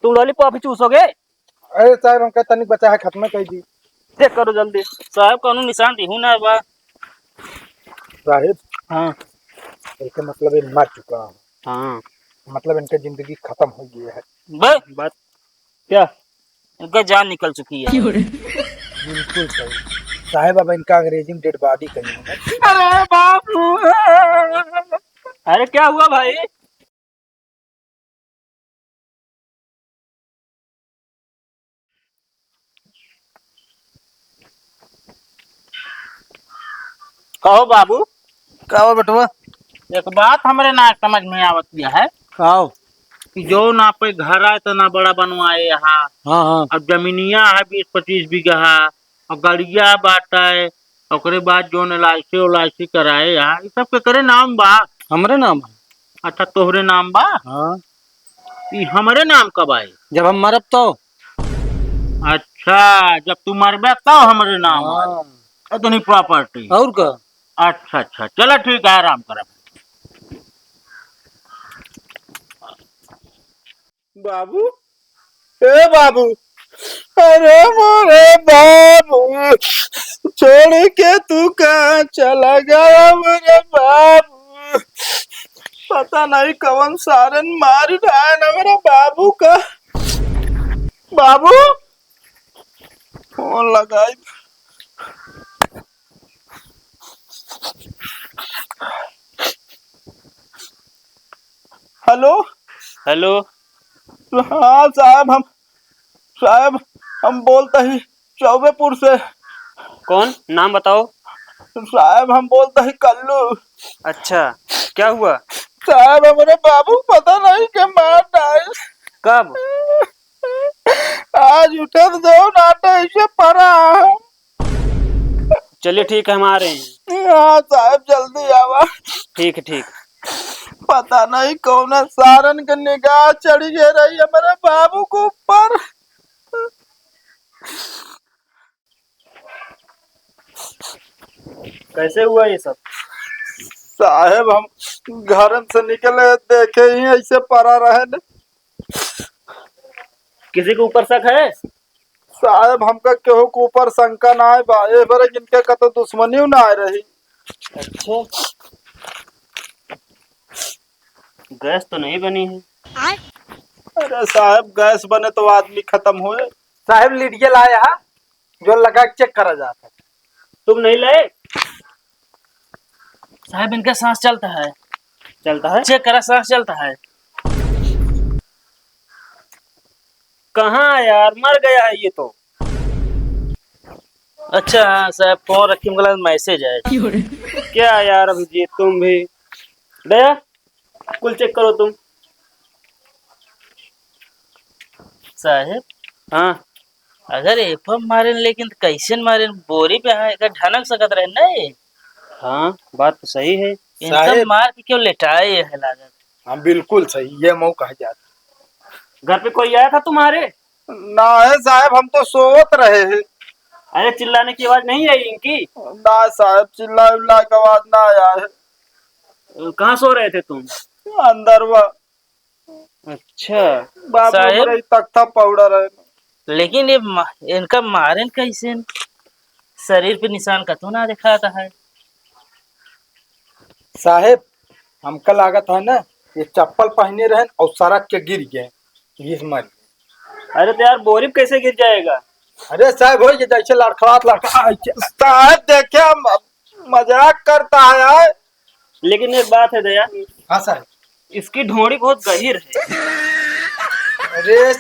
तुम लॉलीपॉप ही चूसोगे? अरे साहब हमका तनिक बचा है, खत्म कर दी। चेक करो जल्दी साहब, कानून निशान दी हूँ ना बा। साहिब हाँ इसका मतलब ये मर चुका है, हाँ मतलब इनका जिंदगी खत्म हो गई है। बात क्या, उनका जान निकल चुकी है। बिल्कुल सही साहब, अब इनका अंग्रेजी में डेड बॉडी कहीं होना चाहिए। अरे बाबू, अरे क्या हुआ भाई? कहो बाबू। कहो बेटवा। एक बात हमरे ना समझ में आवत गया है कहो। कि जो ना पे घर है तो ना बड़ा बनवाए यहाँ। हाँ हाँ। अब जमीनिया है 20-25 बीघा और गड़िया बाटा है। ओकरे बाद जो एल आई सी कराए यहाँ, ये सब के करे नाम बा। हमरे नाम है। अच्छा तोहरे नाम बा? हाँ। ये हमरे नाम कब आए? जब हम मरब तो। अच्छा जब तू मरबे तब हमरे नाम आए हाँ। इतनी प्रॉपर्टी। और का। अच्छा अच्छा चलो ठीक है, आराम कर। बाबू, ए बाबू, अरे मोरे बाबू, छोड़ के तू कहाँ चला गया मेरे बाबू? पता नहीं कौन सारन मार रहा है ना मेरे बाबू का। बाबू फोन लगाई। हेलो। हेलो। हाँ साहब हम बोलते ही चौबेपुर से। कौन, नाम बताओ। साहब हम बोलते ही कल्लू। अच्छा क्या हुआ? साहब हमारे बाबू पता नहीं के मार डाल। कब? आज उठे तो दो नाटा ऐसे पड़ा है। चलिए ठीक है, हम आ रहे हैं। हाँ साहब जल्दी आवा। ठीक है ठीक। पता नहीं कौन सारन के निगाह चढ़ी गई रही है मेरे बाबू के ऊपर। कैसे हुआ ये सब? साहब हम घर से निकले देखे ही ऐसे पड़ा रहे न। किसी के ऊपर शक है? साहब हमका केहू के ऊपर शंका ना है बा, ए बरे जिनके का तो दुश्मनी ना आ रही। अच्छा गैस तो नहीं बनी है। अरे साहब गैस बने तो आदमी खत्म हुए। साहब लीडिये लाया है जो लगा के चेक करा जाता है। तुम नहीं लाए? साहब इनका सांस चलता है। चलता है? चेक करा, सांस चलता है। कहाँ यार, मर गया है ये तो। अच्छा हाँ साहब, फोन रखी मुझे मैसेज है। क्या यार अभिजीत तुम भी। दया कुल चेक करो तुम। साहब हाँ, अगर एफएम मारे लेकिन कैसे मारे, बोरी पे है का ढनक सकत रहे नहीं। हाँ बात तो सही है, इनका मार के क्यों लेटाए है लागत। हाँ बिल्कुल सही, ये मौका है जाता। घर पे कोई आया था तुम्हारे? ना है साहब, हम तो सोत रहे हैं। अरे चिल्लाने की आवाज नहीं आई इनकी? ना साहब चिल्ला उल्ला की आवाज ना आया है। कहाँ सो रहे थे तुम? अंदर वा। अच्छा बाप साहब, रे तख्ता पौड़ा रहे। लेकिन ये इनका मारन कैसे, शरीर पे निशान का तो ना दिखाता है। साहेब हमका लागत है ना ये चप्पल पहने रहे और सड़क के गिर गए, घिस मर गए। अरे तो यार बोरी पे कैसे गिर जाएगा? अरे साहब हो जैसे लड़खड़ात साहब देखे मजाक करता है यार। लेकिन एक बात है दया, हाँ साहब। इसकी ढोड़ी बहुत गहीर है। अरे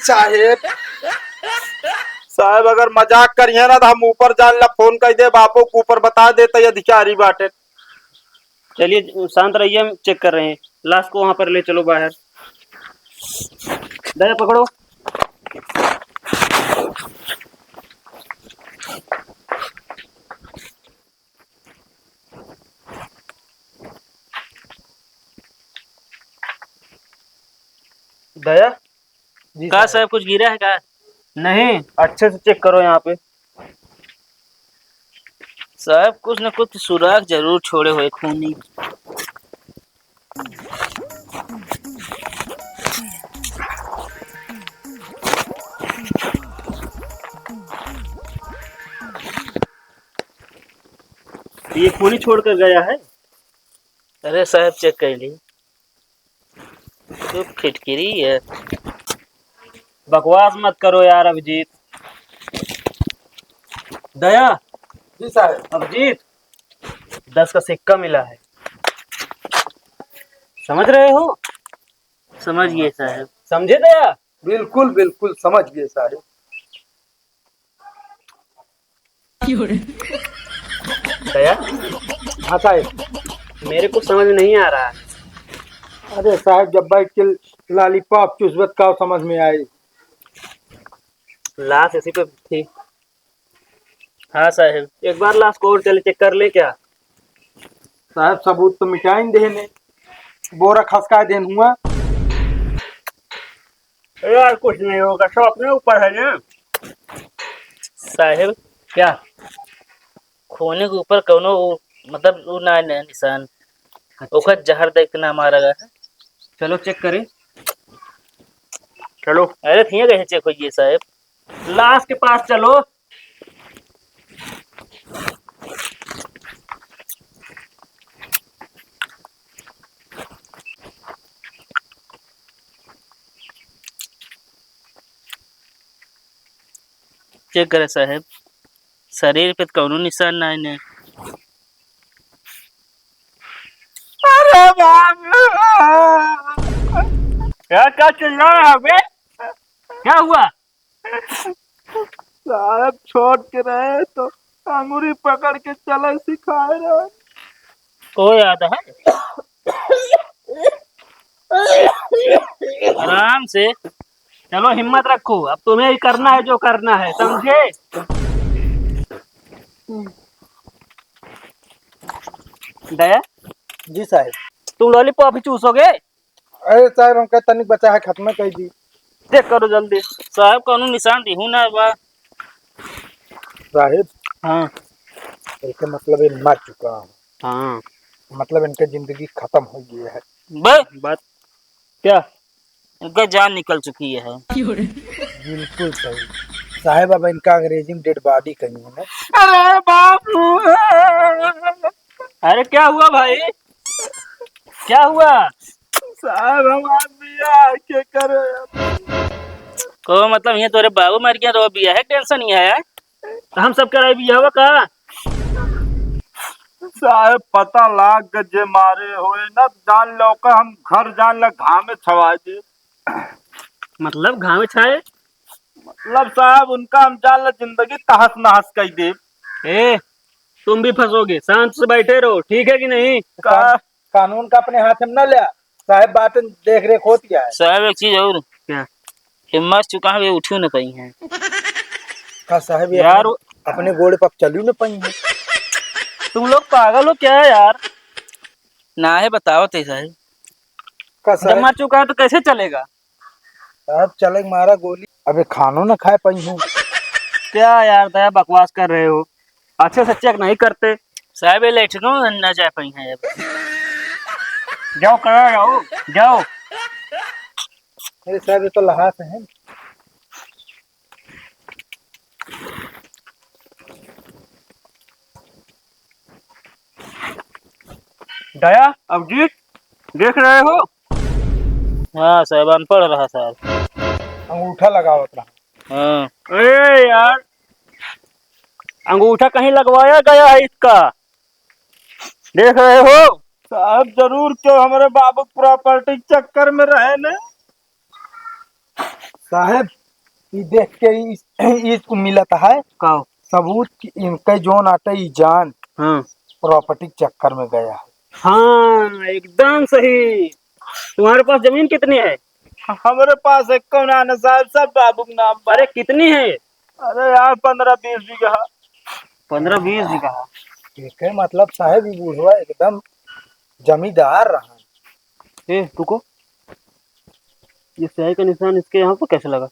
साहब अगर मजाक करिए ना तो हम ऊपर जान ला फोन कर दे, बापू को ऊपर बता देते अधिकारी बाटे। चलिए शांत रहिए, हम चेक कर रहे हैं। लाश को वहां पर ले चलो बाहर। दया पकड़ो। दया कहा साहब कुछ गिरा है क्या? नहीं, अच्छे से चेक करो यहाँ पे। साहब कुछ न कुछ सुराग जरूर छोड़े हुए खूनी। ये खून ही छोड़ कर गया है। अरे साहब चेक कर ली तो फिटकिरी है। बकवास मत करो यार अभिजीत। दया, जी साहब। अभिजीत 10 का सिक्का मिला है, समझ रहे हो? समझ गए साहब। समझे दया? बिल्कुल बिल्कुल समझ गए साहब। दया, हाँ साहब। मेरे को समझ नहीं आ रहा है। अरे साहब जब बैठ के लॉलीपॉप चुसबत का समझ में आई। लाश इसी पे थी। हाँ साहब। एक बार लाश को और चले चेक कर ले क्या? साहब सबूत तो मिटाई देने, बोरा खसका देन हुआ। यार कुछ नहीं होगा, सब अपने ऊपर है ना। साहब क्या? खोने के ऊपर कौनो मतलब वो ना है निशान। ओखर जहर देख के ना मारा गया है। चलो चेक करें। चलो अरे थिए कैसे चेक होइए साहब। लाश के पास चलो। चेक करे साहब, शरीर पे कौनो निशान ना है। अरे बाप रे! क्या क्या चिल्ला रहा है बे? क्या हुआ? साहब छोड़ के रहे तो अंगूरी पकड़ के चला सिखाए रहे। को याद है? आराम से। चलो हिम्मत रखो, अब तुम्हें ही करना है जो करना है, समझे? दया, जी साहब। तुम लॉलीपॉप ही चूसोगे? अरे साहब हमका तनिक बचा है, खत्म कर दी। चेक करो जल्दी। साहब कौनो निशान दिहू ना बा। साहब हाँ इसका मतलब ये मर चुका हूँ, हाँ। मतलब इनका जिंदगी खत्म हो गई है। बे बात क्या? इनका जान निकल चुकी है। बिल्कुल सही साहब। अब इनका अंग्रेजी में डेड बॉडी कहीं है ना। अरे बाप रे! अरे क्या हुआ भाई? क्या हुआ? साहब हम आदमी आके करे। को मतलब ये तोरे बाबू मर गया तो अभी है टेंशन नहीं है यार। तो हम सब कराए भी हवा का? साहब पता लाग गजे मारे होए ना, जान लो का हम घर जान ला घामे छवा दे। मतलब घाव छाए? मतलब साहब उनका हम जान ला जिंदगी तहस नहस कर दे। ए, तुम भी फंसोगे, शांत से बैठे रहो, ठीक है कि नहीं? कानून का अपने हाथ में न लिया साहब, बात देख रेख होती है। साहब एक चीज और, क्या? हिम्मत चुका है उठू न पाई है। का साहब ये यार अपने गोड़े पर चलू न पाई है। तुम लोग पागल हो क्या यार? ना है बताओ ते साहब। का जब साहब मर चुका है तो कैसे चलेगा? साहब चले मारा गोली, अबे खानो न खाए पाई हूँ। क्या यार दया बकवास कर रहे हो? अच्छे से चेक नहीं करते। साहब ये लेटनो न जा पाई है अब। जाओ करा जाओ, जाओ। अरे साहब ये तो लहास है। दया, अभिजीत देख रहे हो? हाँ साहब अनपढ़ रहा साहब। अंगूठा लगावत रहा। हाँ अरे यार अंगूठा कहीं लगवाया गया है इसका, देख रहे हो? साहब जरूर क्यों हमारे बाबू प्रॉपर्टी चक्कर में रहे न। साहब ये देख के इसको मिलता है कहो। सबूत कि इनके जोन आटे ई जान हाँ प्रॉपर्टी चक्कर में गया है। हाँ एकदम सही। तुम्हारे पास जमीन कितनी है? हमारे पास एक कौन आना साहब, सब बाबू के नाम पर। अरे कितनी है? अरे यार 15-20 बीघा। 15-20 बीघा। ठीक है मतलब साहब ये बूढ़वा एकदम जमींदार रहा। ए रुको, ये स्याही का निशान इसके यहाँ पर कैसे लगा?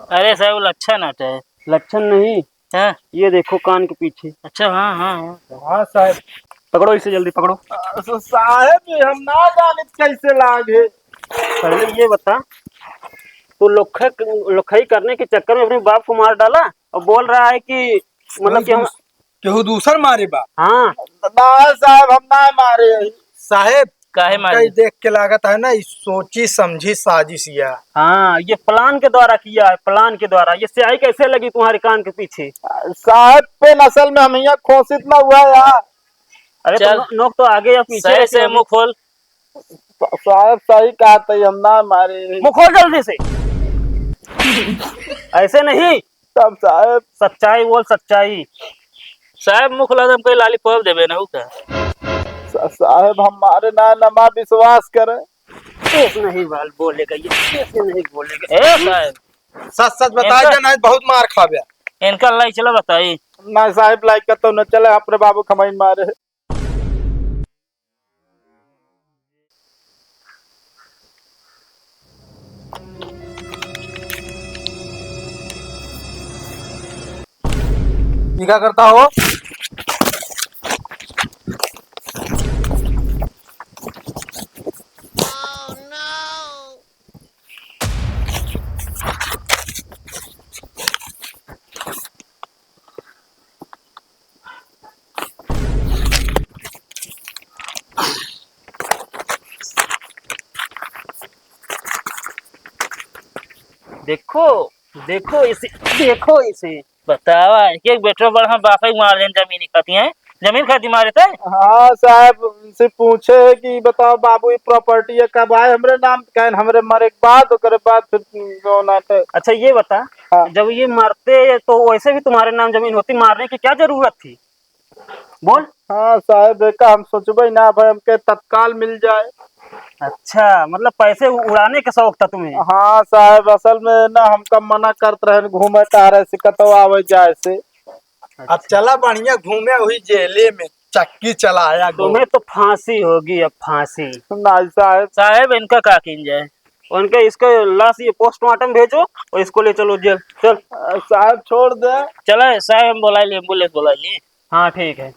अरे साहब वो लक्षण आता है। लक्षण नहीं, हाँ ये देखो कान के पीछे। अच्छा हाँ हाँ हाँ। हाँ साहब। पकड़ो इसे, जल्दी पकड़ो। तो साहब हम ना जाने कैसे लागे। पहले ये बता, तो लोखई करने के चक्कर में अपने बाप को मार डाला और बोल रहा है कि मतलब कि हम केहू दूसर मारे बा। हाँ ना साहब, हम ना मारे साहब। काहे मारे? कई देख के लागत है ना, सोची समझी साजिश या। हाँ, ये प्लान के द्वारा किया है, प्लान के द्वारा। ये स्याही कैसे लगी तुम्हारे कान के पीछे? साहब पे नस्ल में हम यहाँ घोषित न हुआ यार। अरे चल। तो नोक तो आगे या पीछे सही रखे से अभी। मुंह खोल। साहब सही कहा था, हम ना मारे। मुंह खोल जल्दी से। ऐसे नहीं, तब साहब सच्चाई बोल, सच्चाई। साहब मुंह खुला तो हमको लॉलीपॉप देबे ना का। साहब हमारे ना नमा विश्वास करे। ऐसे नहीं बाल बोलेगा ये, ऐसे नहीं बोलेगा। ए साहब सच सच बता इनका- जा, नहीं बहुत मार खावे। इनका लाई चला बताई। ना साहब लाइक का तो न चले, अपने बाबू खमाइन मारे। ये क्या करता हो? देखो देखो इसे, देखो इसे। बतावा एक बेटो बड़ा हम बापा मार लेन जमीन खाती है। जमीन खाती मारे थे। हाँ साहब, उनसे पूछे कि बताओ बाबू ये प्रॉपर्टी है कब आए हमरे नाम, कहन हमरे मरे के बाद, ओकरे बाद फिर कौन आते। अच्छा ये बता, हाँ। जब ये मरते तो वैसे भी तुम्हारे नाम जमीन होती, मारने की क्या जरूरत थी? बोल। हाँ साहब, देखा हम सोचबे ना भाई हमके तत्काल मिल जाए। अच्छा, मतलब पैसे उड़ाने का शौक था तुम्हें? हाँ साहब, असल में ना हमका मना करते रहे घूमे टहरे से, कतो आवे जाए से। अब चला बढ़िया घूमे हुई जेले में, चक्की चलाया। तुम्हें तो फांसी होगी अब, फांसी। ना साहब। साहब इनका का किन जाए। उनके इसको लाश ये पोस्टमार्टम भेजो और इसको ले चलो जेल। चल साहब छोड़ दे। चला साहब हम बोला ली, एम्बुलेंस बोला ली। हाँ ठीक है।